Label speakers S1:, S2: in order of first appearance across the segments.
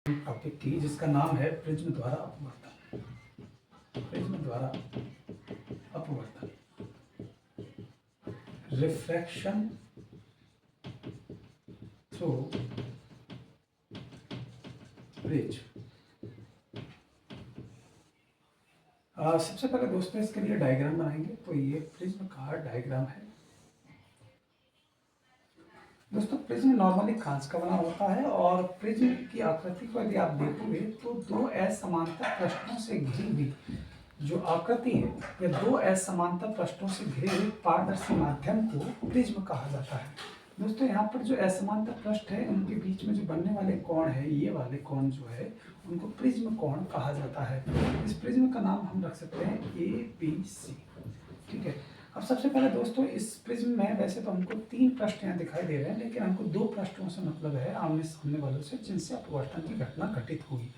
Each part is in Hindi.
S1: टॉपिक की जिसका नाम है प्रिज्म द्वारा अपवर्तन। प्रिज्म द्वारा अपवर्तन, रिफ्रैक्शन थ्रू प्रिज्म। सबसे पहले दोस्तों इसके लिए डायग्राम बनाएंगे। तो ये प्रिज्म का डायग्राम है। दोस्तों प्रिज्म नॉर्मली कांच का बना होता है और प्रिज्म की आकृति को यदि आप देखोगे तो दो असमांतर पृष्ठों से घिरी हुई जो आकृति है या दो असमांतर पृष्ठों से घिरे हुए पारदर्शी माध्यम को प्रिज्म कहा जाता है। दोस्तों यहाँ पर जो असमांतर पृष्ठ है उनके बीच में जो बनने वाले कोण है, ये वाले कोण जो है उनको प्रिज्म कोण कहा जाता है। इस प्रिज्म का नाम हम रख सकते हैं ABC। ठीक है। अब सबसे पहले दोस्तों इस प्रिज्म में वैसे तो हमको 3 पृष्ठ यहाँ दिखाई दे रहे हैं, लेकिन हमको 2 पृष्ठों से मतलब है आमने सामने वालों से, जिनसे अपवर्तन की घटना घटित होगी।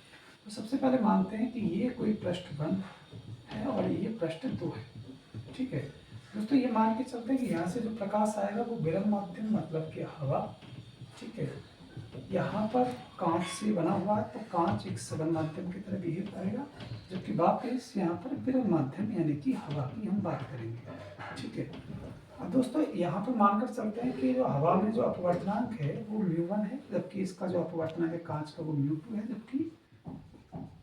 S1: तो सबसे पहले मानते हैं कि ये कोई पृष्ठ 1 है और ये पृष्ठ 2 है। ठीक है दोस्तों, ये मान के चलते हैं कि यहाँ से जो प्रकाश आएगा वो विरल माध्यम मतलब कि हवा। ठीक है, यहाँ पर कांच से बना हुआ है तो कांच एक सघन माध्यम की तरह बिहेव करेगा, जबकि वापस यहाँ पर विरल माध्यम यानी कि हवा की हम बात करेंगे। ठीक है। अब दोस्तों यहाँ पर मानकर चलते हैं कि जो हवा में जो अपवर्तनांक है वो μ1 है, जबकि इसका जो अपवर्तनांक है कांच का वो μ2 है, जबकि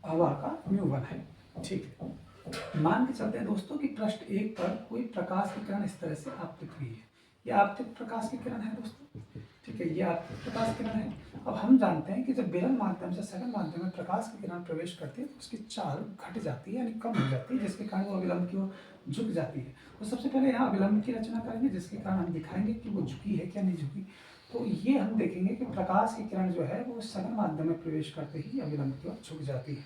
S1: हवा का μ1 है। ठीक है। मान के चलते हैं दोस्तों कि पृष्ठ 1 पर कोई प्रकाश की किरण इस तरह से आपतित हुई है। यह आपतित प्रकाश की किरण है दोस्तों। ठीक है, ये आपतित प्रकाश की किरण है। अब हम जानते हैं कि जब विरल माध्यम से सघन माध्यम में प्रकाश की किरण प्रवेश करती है तो उसकी चाल घट जाती है यानी कम हो जाती है, जिसके कारण वो अविलंब की ओर झुक जाती है। तो सबसे पहले यहाँ अविलंब की रचना करेंगे, जिसके कारण हम दिखाएंगे कि वो झुकी है क्या नहीं झुकी। तो ये हम देखेंगे कि प्रकाश की किरण जो है वो सघन माध्यम में प्रवेश करते ही अविलंब की ओर झुक जाती है।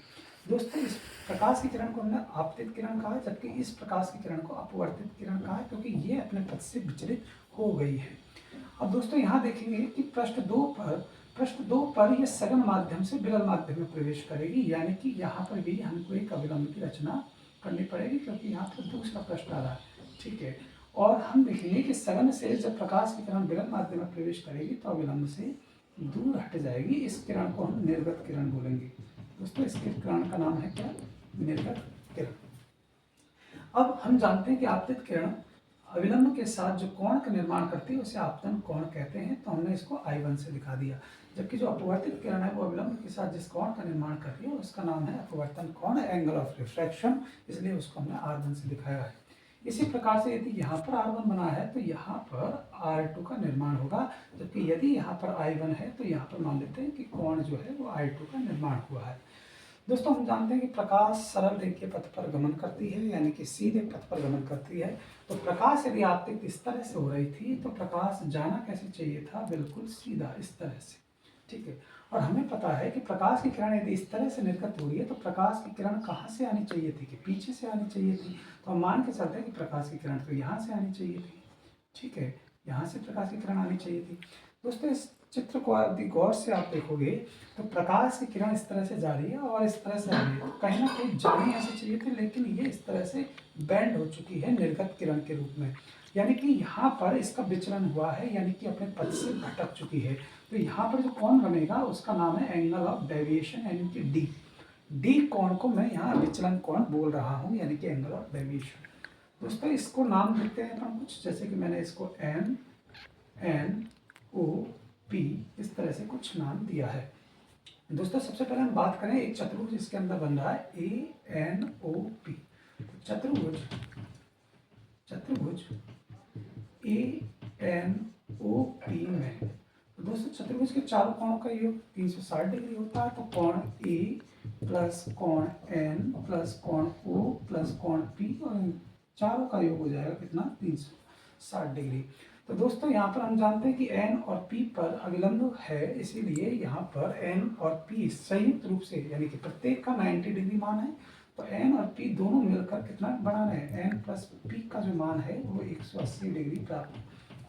S1: दोस्तों इस प्रकाश की किरण को हमने आपतित किरण कहा है, जबकि इस प्रकाश की किरण को अपवर्तित किरण कहा है, क्योंकि ये अपने पथ से विचलित हो गई है। अब दोस्तों यहाँ देखेंगे कि पृष्ठ 2 पर ये सघन माध्यम से विरल माध्यम में प्रवेश करेगी, यानी कि यहाँ पर भी हमको एक अविलंब की रचना करनी पड़ेगी, क्योंकि यहाँ पर दूसरा पृष्ठ आ रहा है। ठीक है, और हम देखेंगे कि सघन से जब प्रकाश की किरण विरल माध्यम में प्रवेश करेगी तो अविलंब से दूर हट जाएगी। इस किरण को हम निर्गत किरण बोलेंगे। दोस्तों इस किरण का नाम है क्या? निर्गत किरण। अब हम जानते हैं कि आपतित किरण अविलंब के साथ जो कोण का निर्माण करती है उसे आपतन कोण कहते हैं, तो हमने इसको I1 से दिखा दिया। जबकि जो अपवर्तित किरण है वो अविलंब के साथ जिस कोण का निर्माण कर रही है उसका नाम है अपवर्तन कोण, एंगल ऑफ रिफ्रैक्शन, इसलिए उसको हमने R1 से दिखाया है। इसी प्रकार से यदि यहाँ पर R1 बना है तो यहाँ पर R2 का निर्माण होगा, जबकि यदि यहाँ पर I1 है तो यहाँ पर मान लेते हैं कि कोण जो है वो I2 का निर्माण हुआ है। दोस्तों हम जानते हैं कि प्रकाश सरल रेखीय पथ पर गमन करती है, यानी कि सीधे पथ पर गमन करती है। तो प्रकाश यदि आपतित इस तरह से हो रही थी तो प्रकाश जाना कैसे चाहिए था? बिल्कुल सीधा, इस तरह से। ठीक है, और हमें पता है कि प्रकाश की किरण यदि इस तरह से निर्गत हो रही है तो प्रकाश की किरण कहाँ से आनी चाहिए थी? कि पीछे से आनी चाहिए थी। तो हम मान के चलते हैं कि प्रकाश की किरण तो यहाँ से आनी चाहिए थी। ठीक है, यहाँ से प्रकाश की किरण आनी चाहिए थी। दोस्तों इस चित्र को यदि गौर से आप देखोगे तो प्रकाश की किरण इस तरह से जा रही है और इस तरह से आ रही है, तो कहीं ना कहीं जानी ऐसे चाहिए थी, लेकिन ये इस तरह से बैंड हो चुकी है निर्गत किरण के रूप में, यानी कि यहाँ पर इसका विचलन हुआ है, यानी कि अपने पथ से भटक चुकी है। तो यहाँ पर जो कोण बनेगा उसका नाम है एंगल ऑफ डेविएशन, यानी कि डी कोण को मैं यहाँ विचलन कोण बोल रहा हूँ, यानी कि एंगल ऑफ डेविएशन। दोस्तों इसको नाम देते हैं अपन कुछ, जैसे कि मैंने इसको NOP इस तरह से कुछ नाम दिया है। दोस्तों सबसे पहले हम बात करें एक चतुर्भुज इसके अंदर बन रहा है ANOP। चतुर्भुज ANOP में तो दोस्तों चतुर्भुज के चारों कोणों का योग 360 डिग्री होता है। तो कोण A प्लस कोण N प्लस कोण O प्लस कोण P, और चारों का योग हो जाएगा कितना? 360 डिग्री। तो दोस्तों यहाँ पर हम जानते हैं कि N और P पर अविलंब है, इसीलिए यहाँ पर N और P संयुक्त रूप से, यानी कि प्रत्येक का 90 डिग्री मान है। तो N और P दोनों मिलकर कितना बना रहे हैं? N प्लस P का जो मान है वो 180 डिग्री प्राप्त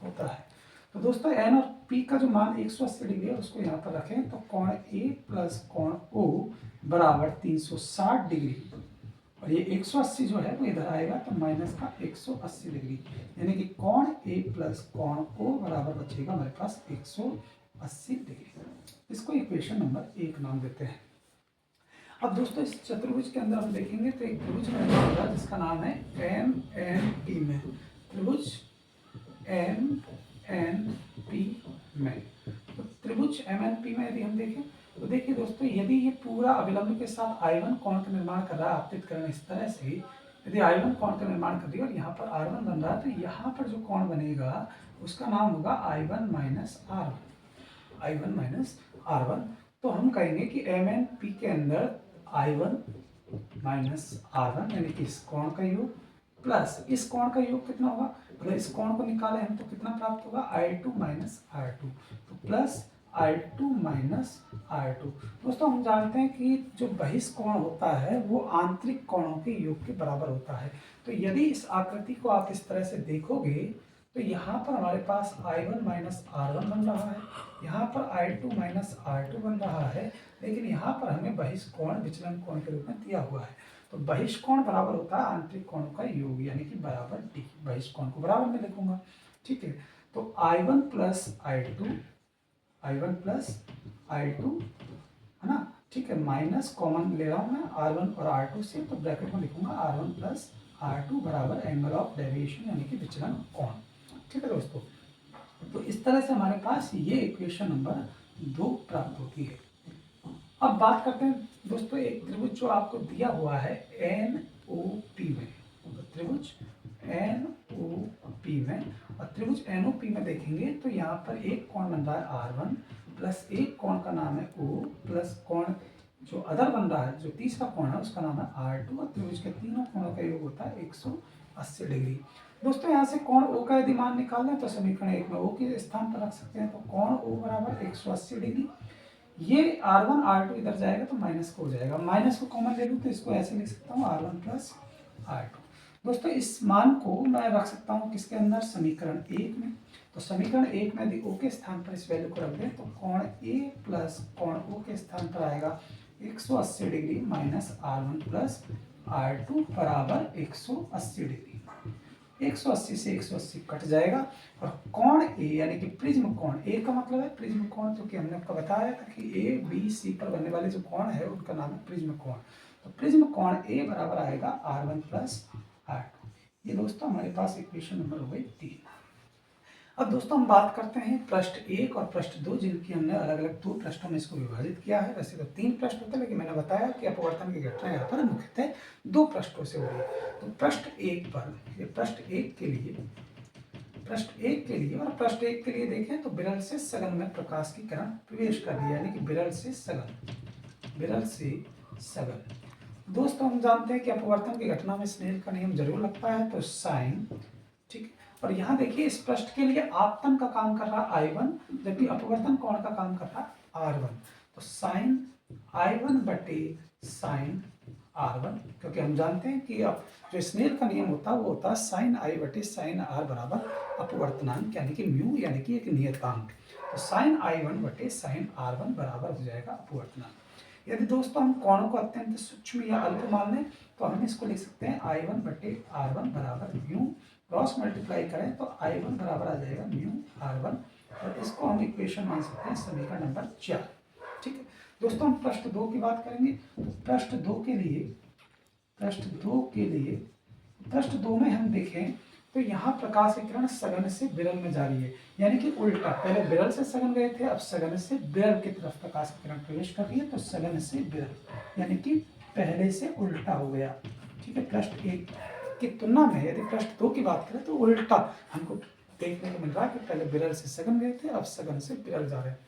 S1: होता है। तो दोस्तों N और P का जो मान 180 डिग्री है उसको यहाँ पर रखें, तो कोण A प्लस कोण O बराबर 360 डिग्री, और ये 180 जो है वो इधर आएगा तो माइनस का 180 डिग्री, यानी कि कोण A प्लस कोण O बराबर बचेगा हमारे पास 180 180 डिग्री। इसको इक्वेशन नंबर 1 नाम देते हैं। अब दोस्तों इस चतुर्भुज के अंदर हम देखेंगे तो एक त्रिभुज निर्माण होगा जिसका नाम है MNP में, त्रिभुज MNP में। तो त्रिभुज MNP में यदि हम देखें तो देखिए दोस्तों, यदि ये पूरा अभिलंब के साथ I1 कोण का निर्माण कर रहा है, आपतित करण इस तरह से, यदि I1 कोण का निर्माण कर रही है और यहाँ पर R1 बन रहा है, तो यहाँ पर जो कोण बनेगा उसका नाम होगा I1 minus R1, I1 minus R1। तो हम कहेंगे कि MNP के अंदर I1 माइनस R1 यानी कि इस कोण का योग प्लस इस कोण का योग कितना होगा, मतलब इस कोण को निकाले हम तो कितना प्राप्त होगा, I2 माइनस R2, तो प्लस I2 माइनस R2। दोस्तों हम जानते हैं कि जो बहिष्कोण होता है वो आंतरिक कोणों के योग के बराबर होता है। तो यदि इस आकृति को आप इस तरह से देखोगे तो यहाँ पर हमारे पास I1 माइनस R1 बन रहा है, यहाँ पर I2 माइनस R2 बन रहा है, लेकिन यहाँ पर हमें बहिष्कोण विचलन कोण के रूप में दिया हुआ है। तो बहिष्कोण बराबर होता है आंतरिक कोणों का योग, यानी कि बराबर डी। बहिष्कोण को बराबर में लिखूंगा, ठीक है। तो I1 plus I2, I1 plus I2 है ना, ठीक है, माइनस कॉमन ले रहा हूँ मैं R1 और R2 से, तो ब्रैकेट में लिखूंगा R1 प्लस R2 बराबर एंगल ऑफ डेविएशन यानी कि विचलन कोण, ठीक है दोस्तों। तो इस तरह से हमारे पास ये इक्वेशन नंबर 2 प्राप्त होती है। अब बात करते हैं दोस्तों एक त्रिभुज जो आपको दिया हुआ है NOP में, तो त्रिभुज NOP में, और त्रिभुज NOP में देखेंगे तो यहाँ पर एक कोण बन रहा है R1 प्लस एक कोण का नाम है O प्लस कोण जो अदर बन रहा है, जो तीसरा कोण है उसका नाम है R2, और त्रिभुज के तीनों कोणों का योग होता है 180 डिग्री। दोस्तों यहाँ से कोण O का यदि मान निकालना है तो समीकरण 1 में O के स्थान पर रख सकते हैं, तो कोण O बराबर 180 डिग्री। ये R1 R2 इधर जाएगा तो माइनस को हो जाएगा, माइनस को कॉमन ले लूँ तो इसको ऐसे लिख सकता हूँ R1 प्लस R2। दोस्तों इस मान को मैं रख सकता हूँ किसके अंदर, समीकरण 1 में। तो समीकरण 1 में यदि O के स्थान पर इस वैल्यू को रख दें तो कोण A प्लस कोण O के स्थान पर आएगा 180 degree minus R1 plus R2 बराबर 180 डिग्री। 180 से 180 कट जाएगा, और कोण A यानी कि प्रिज्म कोण, A का मतलब है प्रिज्म कोण, क्योंकि हमने आपको बताया था कि A B C पर बनने वाले जो कोण है उनका नाम है प्रिज्म कोण। तो प्रिज्म कोण A बराबर आएगा R1 प्लस R2। ये दोस्तों हमारे पास इक्वेशन नंबर हो गई 3। अब दोस्तों हम बात करते हैं पृष्ठ 1 और पृष्ठ 2, जिनकी हमने अलग अलग 2 पृष्ठों में इसको विभाजित किया है। वैसे तो 3 पृष्ठ होते हैं, लेकिन मैंने बताया कि अपवर्तन की घटना यहाँ पर मुख्यतः 2 पृष्ठों से हो रही है। तो पृष्ठ 1 पर, ये पृष्ठ 1 के लिए और पृष्ठ 1 के लिए देखें तो विरल से सघन में प्रकाश की किरण प्रवेश कर रही है, यानी कि विरल से सघन। दोस्तों हम जानते हैं कि अपवर्तन की घटना में स्नेल का नियम जरूर लगता है, तो साइन, ठीक है। और यहाँ देखिए इस पृष्ठ के लिए आपतन का काम कर रहा है I1, जबकि अपवर्तन कोण का काम कर रहा है R1। तो साइन I1 बटे साइन R1, क्योंकि हम जानते हैं कि अब जो स्नेल का नियम होता है वो होता है साइन I बटे साइन R बराबर अपवर्तनांक यानी कि म्यू, यानी कि एक नियतांक। तो साइन I1 बटे साइन R1 बराबर हो जाएगा अपवर्तनांक। यदि दोस्तों हम कोणों को अत्यंत सूक्ष्म या अल्प मान लें तो हम इसको लिख सकते हैं I1 बटे R1 बराबर म्यू, क्रॉस मल्टीप्लाई करें तो I1 बराबर आ जाएगा म्यू R1, और इसको हम इक्वेशन मान सकते हैं समीकरण नंबर 4, ठीक है। दोस्तों हम पृष्ठ 2 की बात करेंगे। तो पृष्ठ 2 में हम देखें तो यहाँ प्रकाश की किरण सघन से विरल में जा रही है, यानी कि उल्टा, पहले विरल से सघन गए थे, अब सघन से विरल की तरफ प्रकाश की किरण प्रवेश कर रही है। तो सघन से विरल यानी कि पहले से उल्टा हो गया, ठीक है। पृष्ठ 1 की तुलना में यदि पृष्ठ 2 की बात करें तो उल्टा हमको देखने को मिल रहा है कि पहले विरल से सघन गए थे, अब सघन से विरल जा रहे हैं।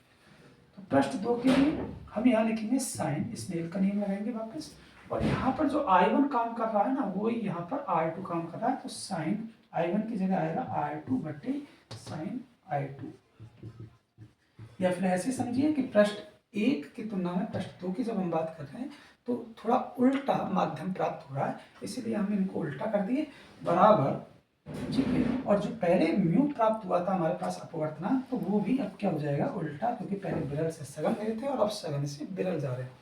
S1: तो पृष्ठ 2 के लिए हम यहाँ लिखेंगे साइन, स्नेल का नियम लगाएंगे वापस, और यहाँ पर जो I1 काम कर रहा है ना वो ही यहाँ पर R2 काम कर रहा है। तो साइन I1 की जगह आएगा R2 बटे साइन I2, या फिर ऐसे समझिए कि पृष्ठ 1 की तुलना में पृष्ठ 2 की जब हम बात कर रहे हैं तो थोड़ा उल्टा माध्यम प्राप्त हो रहा है, इसीलिए हम इनको उल्टा कर दिए बराबर, ठीक है। और जो पहले म्यू प्राप्त हुआ था हमारे पास अपवर्तनांक, तो वो भी अब क्या हो जाएगा उल्टा, क्योंकि पहले विरल से सघन गए थे और अब सघन से विरल जा रहे हैं।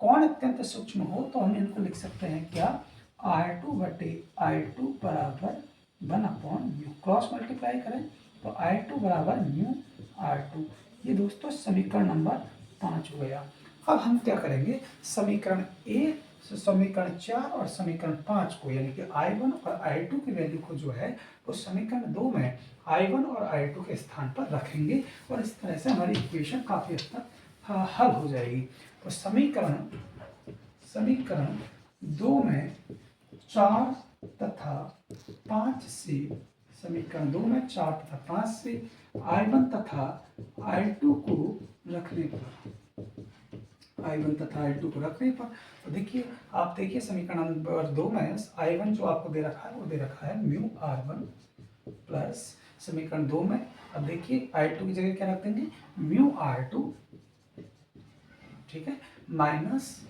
S1: कोण अत्यंत सूक्ष्म हो तो हम इनको लिख सकते हैं क्या, R2 बटे I2 बराबर 1/म्यू, क्रॉस मल्टीप्लाई करें तो I2 बराबर म्यू R2, ये दोस्तों समीकरण नंबर 5 हो गया। अब हम क्या करेंगे, समीकरण ए, समीकरण 4 और समीकरण 5 को, यानी कि I1 और I2 की वैल्यू को जो है वो समीकरण 2 में I1 और I2 के स्थान पर रखेंगे और इस तरह से हमारी इक्वेशन काफी हद तक हल हो जाएगी। तो समीकरण 2 में 4 तथा 5 से, समीकरण 2 में 4 तथा 5 से I1 तथा I2 को रखने पर, I1 तथा I2 को रखने पर, तो देखिए आप देखिए समीकरण नंबर 2 में I1 जो आपको दे रखा है वो दे रखा है म्यू R1 प्लस समीकरण 2 में अब देखिए I2 की जगह क्या रख देंगे म्यू R2, ठीक है, minus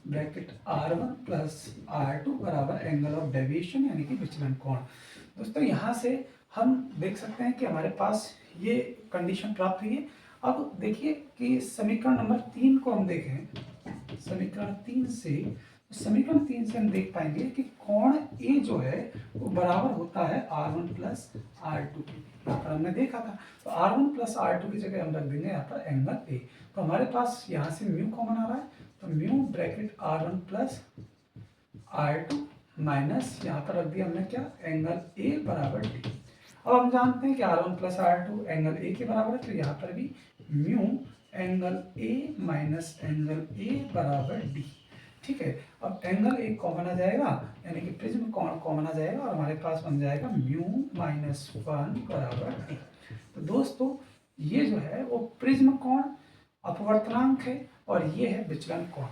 S1: bracket R1 plus R2 बराबर एंगल ऑफ डेविएशन यानी कि विचलन कोण। दोस्तों यहाँ से हम देख सकते हैं कि हमारे पास ये कंडीशन प्राप्त हुई है। अब देखिए कि समीकरण नंबर 3 को हम देखें, समीकरण 3 से हम देख पाएंगे कि कोण ए जो है वो बराबर होता है R1 प्लस R2 के। यहाँ पर हमने देखा था, तो R1 प्लस R2 की जगह हम रख देंगे यहाँ पर एंगल ए। तो हमारे पास यहाँ से म्यू कॉमन आ रहा है, तो mu bracket R1 plus R2 minus यहाँ पर रख दिया हमने क्या एंगल ए बराबर डी। अब हम जानते हैं कि R1 plus R2 angle A के बराबर है, तो यहाँ पर भी mu angle A minus angle A बराबर डी। ठीक है, अब एंगल ए कॉमन आ जाएगा यानी कि प्रिज्म कॉमन आ जाएगा और हमारे पास बन जाएगा म्यू माइनस 1 बराबर डी। तो दोस्तों ये जो है वो प्रिज्म कोण अपवर्तनांक है और ये है विचलन कोण,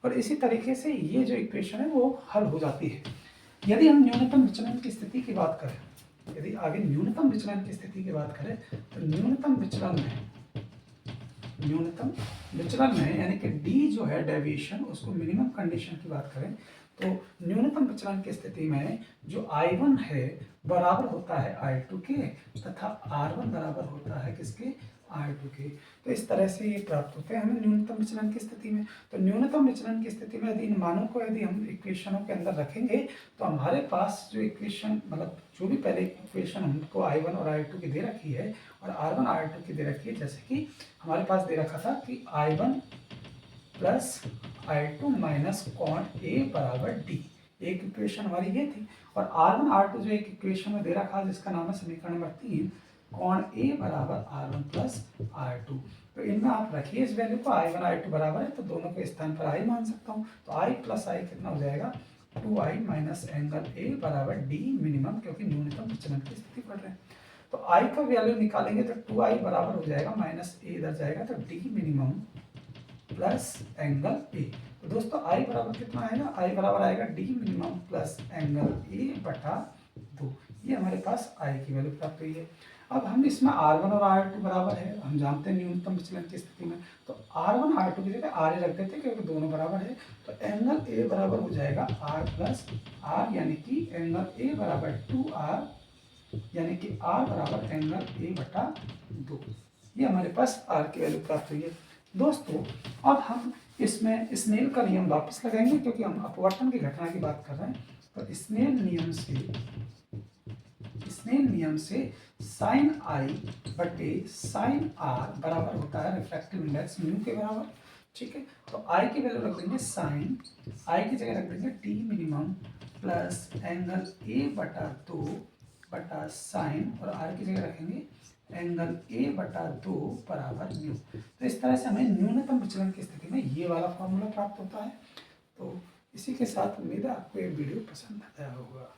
S1: और इसी तरीके से ये जो इक्वेशन है वो हल हो जाती है। यदि हम न्यूनतम विचलन की स्थिति की बात करें, यदि आगे न्यूनतम विचलन की स्थिति की बात करें, तो न्यूनतम विचलन में यानी कि डी जो है डेविएशन, उसको मिनिमम कंडीशन की बात करें तो न्यूनतम विचलन की स्थिति में जो I1 है बराबर होता है I2 के तथा R1 बराबर होता है किसके R2 के। तो इस तरह से ये प्राप्त होते हैं हमें न्यूनतम विचलन की स्थिति में। तो न्यूनतम विचलन की स्थिति में यदि इन मानों को यदि हम इक्वेशनों के अंदर रखेंगे तो हमारे पास जो इक्वेशन मतलब जो भी पहले इक्वेशन हमको I1 और I2 की दे रखी है और R1 R2 की दे रखी है, जैसे कि हमारे पास दे रखा था कि I1 प्लस I2 माइनस कोण ए बराबर डी, एक इक्वेशन हमारी ये थी, और R1 R2 जो एक इक्वेशन में दे रखा है जिसका नाम है समीकरण नंबर 3 कोण ए बराबर R1 प्लस R2। तो इनमें आप रखिए इस वैल्यू को, I1 I2 बराबर है तो दोनों के स्थान पर I मान सकता हूँ, तो I प्लस I कितना हो जाएगा 2I माइनस एंगल ए बराबर डी मिनिमम, क्योंकि न्यूनतम विचलन की स्थिति पढ़ रहे हैं। तो I का वैल्यू निकालेंगे तो 2I बराबर हो जाएगा माइनस ए इधर जाएगा तो D minimum plus angle A. तो दोस्तों I बराबर कितना आएगा, I बराबर आएगा D minimum plus angle A बटा 2। ये हमारे पास I की वैल्यू प्राप्त हुई है। अब हम इसमें R1 और R2 बराबर है, हम जानते हैं न्यूनतम विचलन की स्थिति में, तो R1 R2 की जगह R रख देते हैं क्योंकि दोनों बराबर है। तो एंगल ए बराबर हो जाएगा R प्लस R, यानी कि एंगल ए बराबर 2R, यानी कि R बराबर एंगल ए बटा 2। ये हमारे पास R की वैल्यू प्राप्त हुई है। दोस्तों अब हम इसमें स्नेल का नियम वापस लगाएंगे क्योंकि हम अपवर्तन की घटना की बात कर रहे हैं। तो स्नेल नियम से साइन आई बटे साइन आर बराबर होता है रिफ्रैक्टिव इंडेक्स म्यू के बराबर। ठीक है, तो आई की वैल्यू रख देंगे साइन, आई की जगह रख देंगे T minimum plus angle A बटा 2 बटा साइन, और आर की जगह रखेंगे एंगल ए बटा 2 बराबर म्यू। तो इस तरह से हमें न्यूनतम विचलन की स्थिति में ये वाला फॉर्मूला प्राप्त होता है। तो इसी के साथ उम्मीद है आपको ये वीडियो पसंद आया होगा।